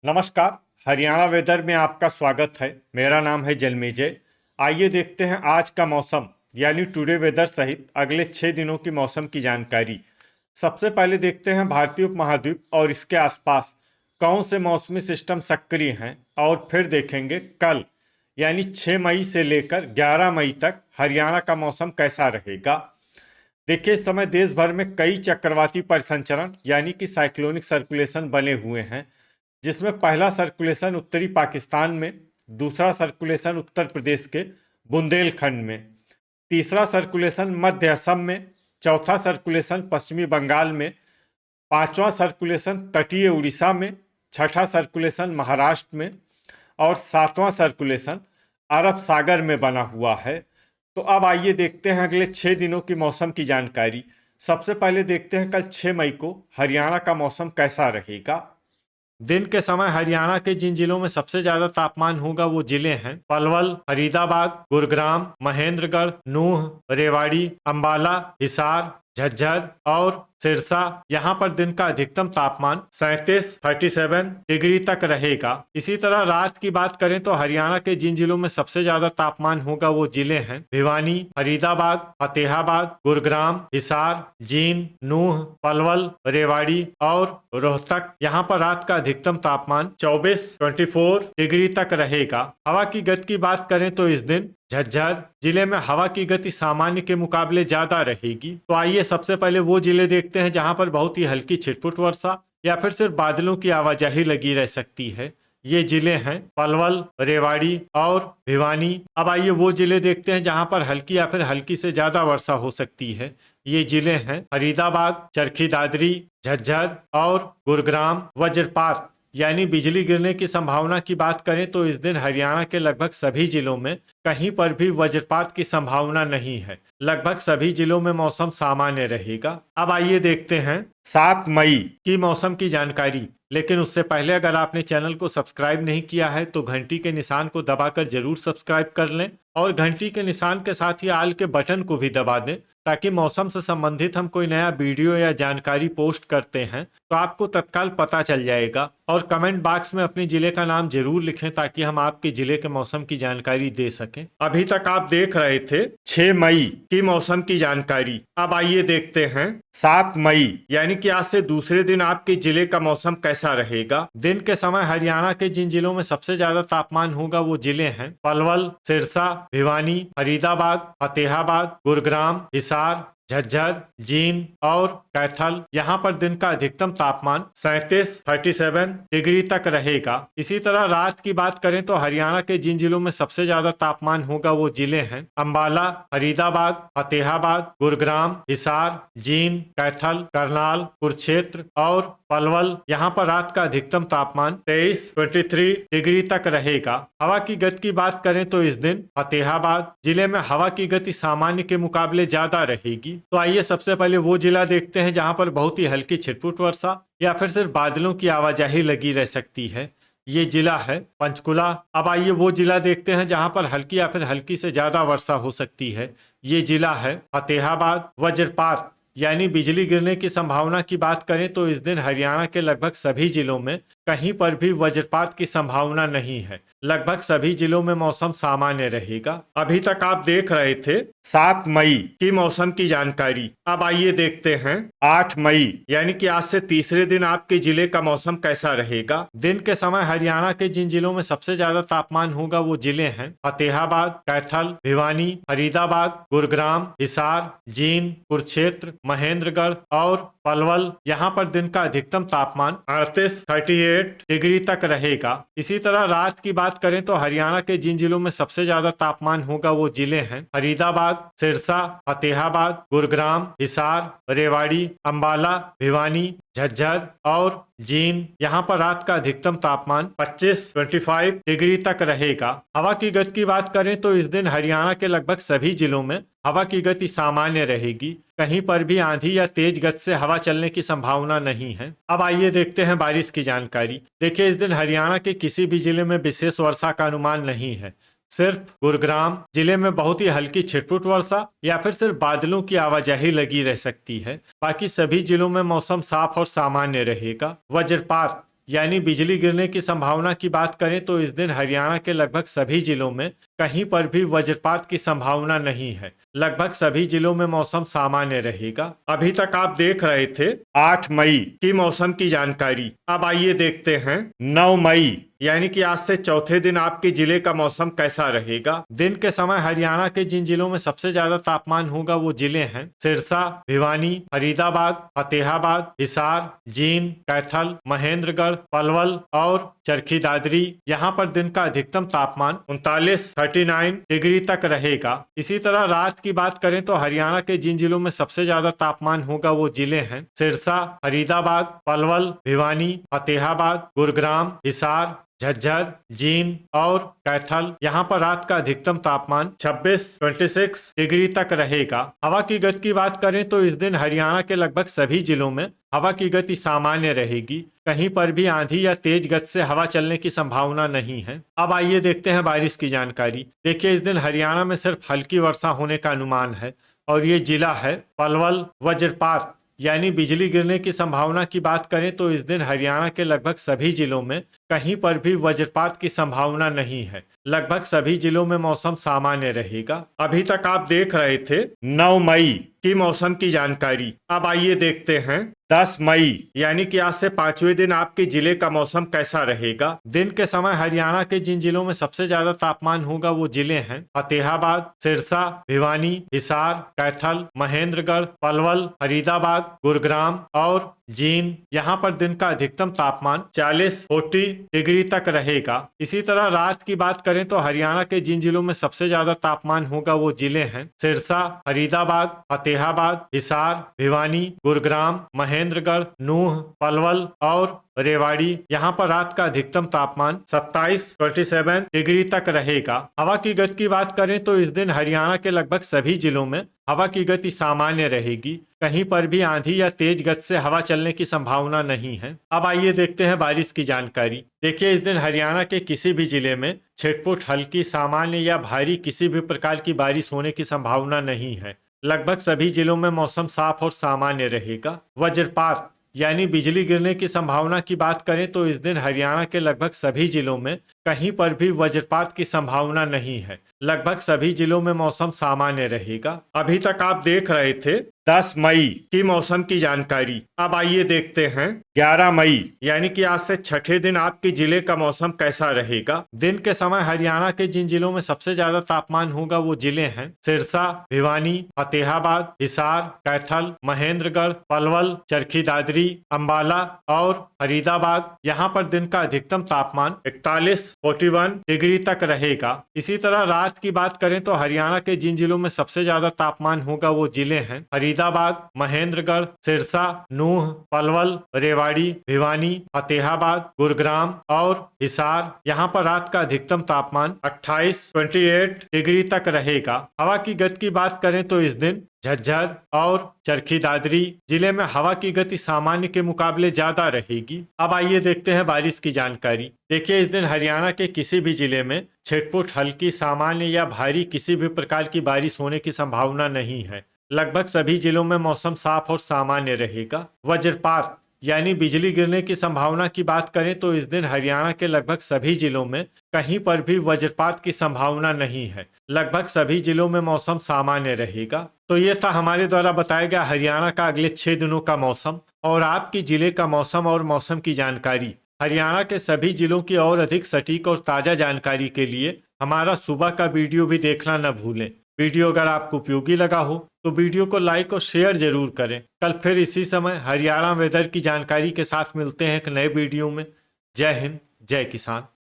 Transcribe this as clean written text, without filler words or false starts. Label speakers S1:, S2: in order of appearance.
S1: नमस्कार। हरियाणा वेदर में आपका स्वागत है। मेरा नाम है जन्मेजय। आइए देखते हैं आज का मौसम यानी टुडे वेदर सहित अगले 6 दिनों की मौसम की जानकारी। सबसे पहले देखते हैं भारतीय उपमहाद्वीप और इसके आसपास कौन से मौसमी सिस्टम सक्रिय हैं, और फिर देखेंगे कल यानी 6 मई से लेकर 11 मई तक हरियाणा का मौसम कैसा रहेगा। देखिए, इस समय देश भर में कई चक्रवाती परिसंचरण यानी कि साइक्लोनिक सर्कुलेशन बने हुए हैं, जिसमें पहला सर्कुलेशन उत्तरी पाकिस्तान में, दूसरा सर्कुलेशन उत्तर प्रदेश के बुंदेलखंड में, तीसरा सर्कुलेशन मध्य असम में, चौथा सर्कुलेशन पश्चिमी बंगाल में, पांचवा सर्कुलेशन तटीय उड़ीसा में, छठा सर्कुलेशन महाराष्ट्र में और सातवां सर्कुलेशन अरब सागर में बना हुआ है। तो अब आइए देखते हैं अगले 6 दिनों की मौसम की जानकारी। सबसे पहले देखते हैं कल 6 मई को हरियाणा का मौसम कैसा रहेगा। दिन के समय हरियाणा के जिन जिलों में सबसे ज्यादा तापमान होगा वो जिले हैं पलवल, फरीदाबाद, गुरुग्राम, महेंद्रगढ़, नूंह, रेवाड़ी, अंबाला, हिसार, झज्जर और सिरसा। यहाँ पर दिन का अधिकतम तापमान 37 डिग्री तक रहेगा। इसी तरह रात की बात करें तो हरियाणा के जिन जिलों में सबसे ज्यादा तापमान होगा वो जिले हैं भिवानी, फरीदाबाद, फतेहाबाद, गुरुग्राम, हिसार, जींद, नूंह, पलवल, रेवाड़ी और रोहतक। यहाँ पर रात का अधिकतम तापमान 24 डिग्री तक रहेगा। हवा की गति की बात करें तो इस दिन झज्जर जिले में हवा की गति सामान्य के मुकाबले ज्यादा रहेगी। तो आइए सबसे पहले वो जिले देखते हैं जहां पर बहुत ही हल्की छिटपुट वर्षा या फिर सिर्फ बादलों की आवाजाही लगी रह सकती है। ये जिले हैं पलवल, रेवाड़ी और भिवानी। अब आइए वो जिले देखते हैं जहां पर हल्की या फिर हल्की से ज्यादा वर्षा हो सकती है। ये जिले हैं फरीदाबाद, चरखी दादरी, झज्जर और गुरुग्राम। वज्रपात यानी बिजली गिरने की संभावना की बात करें तो इस दिन हरियाणा के लगभग सभी जिलों में कहीं पर भी वज्रपात की संभावना नहीं है। लगभग सभी जिलों में मौसम सामान्य रहेगा। अब आइए देखते हैं 7 मई की मौसम की जानकारी। लेकिन उससे पहले अगर आपने चैनल को सब्सक्राइब नहीं किया है तो घंटी के निशान को दबाकर जरूर सब्सक्राइब कर लें और घंटी के निशान के साथ ही आल के बटन को भी दबा दें, ताकि मौसम से संबंधित हम कोई नया वीडियो या जानकारी पोस्ट करते हैं तो आपको तत्काल पता चल जाएगा। और कमेंट बॉक्स में अपने जिले का नाम जरूर लिखें ताकि हम आपके जिले के मौसम की जानकारी दे सकें। अभी तक आप देख रहे थे 6 मई की मौसम की जानकारी। अब आइए देखते हैं 7 मई यानी कि आज से दूसरे दिन आपके जिले का मौसम कैसा रहेगा। दिन के समय हरियाणा के जिन जिलों में सबसे ज्यादा तापमान होगा वो जिले हैं पलवल, सिरसा, भिवानी, फरीदाबाद, फतेहाबाद, गुरुग्राम, हिसार, झज्जर, जींद और कैथल। यहाँ पर दिन का अधिकतम तापमान 37 डिग्री तक रहेगा। इसी तरह रात की बात करें तो हरियाणा के जिन जिलों में सबसे ज्यादा तापमान होगा वो जिले हैं अंबाला, फरीदाबाद, फतेहाबाद, गुरुग्राम, हिसार, जींद, कैथल, करनाल, कुरुक्षेत्र और पलवल। यहाँ पर रात का अधिकतम तापमान 23 डिग्री तक रहेगा। हवा की गति की बात करें तो इस दिन फतेहाबाद जिले में हवा की गति सामान्य के मुकाबले ज्यादा रहेगी। तो आइए सबसे पहले वो जिला देखते हैं जहां पर बहुत ही हल्की छिटपुट वर्षा या फिर सिर्फ बादलों की आवाजाही लगी रह सकती है। ये जिला है पंचकुला। अब आइए वो जिला देखते हैं जहां पर हल्की या फिर हल्की से ज्यादा वर्षा हो सकती है। ये जिला है फतेहाबाद। वज्रपात यानी बिजली गिरने की संभावना की बात करें तो इस दिन हरियाणा के लगभग सभी जिलों में कहीं पर भी वज्रपात की संभावना नहीं है। लगभग सभी जिलों में मौसम सामान्य रहेगा। अभी तक आप देख रहे थे 7 मई की मौसम की जानकारी। अब आइए देखते हैं 8 मई यानी कि आज से तीसरे दिन आपके जिले का मौसम कैसा रहेगा। दिन के समय हरियाणा के जिन जिलों में सबसे ज्यादा तापमान होगा वो जिले हैं फतेहाबाद, कैथल, भिवानी, फरीदाबाद, गुरुग्राम, हिसार, जींद, कुरुक्षेत्र, महेंद्रगढ़ और पलवल। यहाँ पर दिन का अधिकतम तापमान 38 डिग्री तक रहेगा। इसी तरह रात की बात करें तो हरियाणा के जिन जिलों में सबसे ज्यादा तापमान होगा वो जिले हैं फरीदाबाद, सिरसा, फतेहाबाद, गुरुग्राम, हिसार, रेवाड़ी, अंबाला, भिवानी, झज्जर और जींद। यहाँ पर रात का अधिकतम तापमान 25 डिग्री तक रहेगा। हवा की गति की बात करें तो इस दिन हरियाणा के लगभग सभी जिलों में हवा की गति सामान्य रहेगी। कहीं पर भी आंधी या तेज गति से हवा चलने की संभावना नहीं है। अब आइए देखते हैं बारिश की जानकारी। देखिए, इस दिन हरियाणा के किसी भी जिले में विशेष वर्षा का अनुमान नहीं है। सिर्फ गुरुग्राम जिले में बहुत ही हल्की छिटपुट वर्षा या फिर सिर्फ बादलों की आवाजाही लगी रह सकती है। बाकी सभी जिलों में मौसम साफ और सामान्य रहेगा। वज्रपात यानी बिजली गिरने की संभावना की बात करें तो इस दिन हरियाणा के लगभग सभी जिलों में कहीं पर भी वज्रपात की संभावना नहीं है। लगभग सभी जिलों में मौसम सामान्य रहेगा। अभी तक आप देख रहे थे 8 मई की मौसम की जानकारी। अब आइए देखते हैं 9 मई यानी कि आज से चौथे दिन आपके जिले का मौसम कैसा रहेगा। दिन के समय हरियाणा के जिन जिलों में सबसे ज्यादा तापमान होगा वो जिले हैं सिरसा, भिवानी, फरीदाबाद, फतेहाबाद, हिसार, जींद, कैथल, महेंद्रगढ़, पलवल और चरखी दादरी। यहाँ पर दिन का अधिकतम तापमान 39 डिग्री तक रहेगा। इसी तरह रात की बात करें तो हरियाणा के जिन जिलों में सबसे ज्यादा तापमान होगा वो जिले हैं सिरसा, फरीदाबाद, पलवल, भिवानी, फतेहाबाद, गुरुग्राम, हिसार, झज्जर, जींद और कैथल। यहाँ पर रात का अधिकतम तापमान 26 डिग्री तक रहेगा। हवा की गति की बात करें तो इस दिन हरियाणा के लगभग सभी जिलों में हवा की गति सामान्य रहेगी। कहीं पर भी आंधी या तेज गति से हवा चलने की संभावना नहीं है। अब आइए देखते हैं बारिश की जानकारी। देखिए, इस दिन हरियाणा में सिर्फ हल्की वर्षा होने का अनुमान है और ये जिला है पलवल। वज्रपात यानी बिजली गिरने की संभावना की बात करें तो इस दिन हरियाणा के लगभग सभी जिलों में कहीं पर भी वज्रपात की संभावना नहीं है। लगभग सभी जिलों में मौसम सामान्य रहेगा। अभी तक आप देख रहे थे 9 मई की मौसम की जानकारी। अब आइए देखते हैं 10 मई यानी कि आज से 5वें दिन आपके जिले का मौसम कैसा रहेगा। दिन के समय हरियाणा के जिन जिलों में सबसे ज्यादा तापमान होगा वो जिले हैं फतेहाबाद, सिरसा, भिवानी, हिसार, कैथल, महेंद्रगढ़, पलवल, फरीदाबाद, गुरुग्राम और जींद। यहाँ पर दिन का अधिकतम तापमान 40 डिग्री तक रहेगा। इसी तरह रात की बात करें तो हरियाणा के जिन जिलों में सबसे ज्यादा तापमान होगा वो जिले हैं सिरसा, फरीदाबाद, फतेहाबाद, हिसार, भिवानी, गुरुग्राम, महेंद्रगढ़, नूंह, पलवल और रेवाड़ी। यहाँ पर रात का अधिकतम तापमान 27 डिग्री तक रहेगा। हवा की गति की बात करें तो इस दिन हरियाणा के लगभग सभी जिलों में हवा की गति सामान्य रहेगी। कहीं पर भी आंधी या तेज गति से हवा चलने की संभावना नहीं है। अब आइए देखते हैं बारिश की जानकारी। देखिए, इस दिन हरियाणा के किसी भी जिले में छिटपुट, हल्की, सामान्य या भारी किसी भी प्रकार की बारिश होने की संभावना नहीं है। लगभग सभी जिलों में मौसम साफ और सामान्य रहेगा। वज्रपात यानी बिजली गिरने की संभावना की बात करें तो इस दिन हरियाणा के लगभग सभी जिलों में कहीं पर भी वज्रपात की संभावना नहीं है। लगभग सभी जिलों में मौसम सामान्य रहेगा। अभी तक आप देख रहे थे 10 मई की मौसम की जानकारी। अब आइए देखते हैं 11 मई यानी कि आज से छठे दिन आपके जिले का मौसम कैसा रहेगा। दिन के समय हरियाणा के जिन जिलों में सबसे ज्यादा तापमान होगा वो जिले हैं सिरसा, भिवानी, फतेहाबाद, हिसार, कैथल, महेंद्रगढ़, पलवल, चरखी दादरी, अंबाला और फरीदाबाद। यहाँ पर दिन का अधिकतम तापमान 41 डिग्री तक रहेगा। इसी तरह रात की बात करें तो हरियाणा के जिन जिलों में सबसे ज्यादा तापमान होगा वो जिले हैं फरीदाबाद, महेंद्रगढ़, सिरसा, नूंह, पलवल, रेवाड़ी, भिवानी, फतेहाबाद, गुरुग्राम और हिसार। यहाँ पर रात का अधिकतम तापमान 28 डिग्री तक रहेगा। हवा की गति की बात करें तो इस दिन झज्जर और चरखी दादरी जिले में हवा की गति सामान्य के मुकाबले ज्यादा रहेगी। अब आइए देखते हैं बारिश की जानकारी। देखिए, इस दिन हरियाणा के किसी भी जिले में छिटपुट, हल्की, सामान्य या भारी किसी भी प्रकार की बारिश होने की संभावना नहीं है। लगभग सभी जिलों में मौसम साफ और सामान्य रहेगा। वज्रपात यानी बिजली गिरने की संभावना की बात करें तो इस दिन हरियाणा के लगभग सभी जिलों में कहीं पर भी वज्रपात की संभावना नहीं है। लगभग सभी जिलों में मौसम सामान्य रहेगा। तो ये था हमारे द्वारा बताया गया हरियाणा का अगले 6 दिनों का मौसम और आपके जिले का मौसम और मौसम की जानकारी। हरियाणा के सभी जिलों की और अधिक सटीक और ताजा जानकारी के लिए हमारा सुबह का वीडियो भी देखना न भूलें। वीडियो अगर आपको उपयोगी लगा हो तो वीडियो को लाइक और शेयर जरूर करें। कल फिर इसी समय हरियाणा वेदर की जानकारी के साथ मिलते हैं एक नए वीडियो में। जय हिंद, जय किसान।